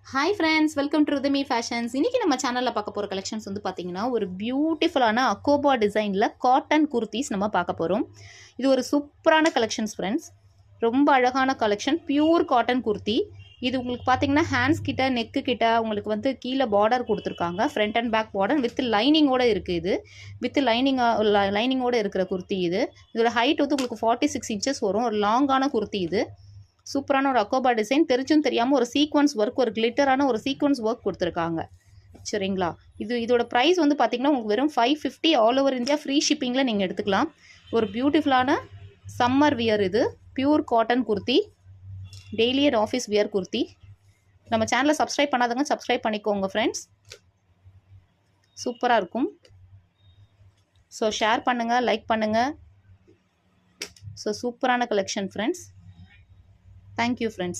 Hi friends, welcome to Ruthami fashions. இன்றைக்கி நம்ம சேனலில் பார்க்க போகிற கலெக்ஷன்ஸ் வந்து பார்த்திங்கன்னா, ஒரு பியூட்டிஃபுல்லான அக்கோபா டிசைனில் காட்டன் குர்த்திஸ் நம்ம பார்க்க போகிறோம். இது ஒரு சூப்பரான கலெக்ஷன்ஸ் ஃப்ரெண்ட்ஸ். ரொம்ப அழகான கலெக்ஷன், பியூர் காட்டன் குர்த்தி. இது உங்களுக்கு பார்த்தீங்கன்னா ஹேண்ட்ஸ் கிட்ட, நெக்கு கிட்ட உங்களுக்கு வந்து கீழே பார்டர் கொடுத்துருக்காங்க. Front and back border with லைனிங்கோடு இருக்குது. இது வித் லைனிங்கோடு இருக்கிற குர்த்தி இது. இதோட ஹைட் வந்து உங்களுக்கு 46 இன்ச்சஸ் வரும். ஒரு லாங்கான குர்த்தி இது. சூப்பரான ஒரு அக்கோபா டிசைன். தெரிஞ்சும் தெரியாமல் ஒரு சீக்வன்ஸ் ஒர்க், ஒரு கிளிட்டரான ஒரு சீக்வன்ஸ் ஒர்க் கொடுத்துருக்காங்க. சரிங்களா? இதோட ப்ரைஸ் வந்து பார்த்திங்கன்னா உங்களுக்கு வெறும் 550. ஆல் ஓவர் இந்தியா ஃப்ரீ ஷிப்பிங்கில் நீங்கள் எடுத்துக்கலாம். ஒரு பியூட்டிஃபுல்லான சம்மர் வியர் இது. Pure cotton kurti, daily and office wear kurti. நம்ம சேனலை சப்ஸ்கிரைப் பண்ணாதவங்க சப்ஸ்கிரைப் பண்ணிக்கோங்க ஃப்ரெண்ட்ஸ். சூப்பராக இருக்கும். ஸோ ஷேர் பண்ணுங்கள், லைக் பண்ணுங்கள். ஸோ சூப்பரான collection friends. Thank you friends.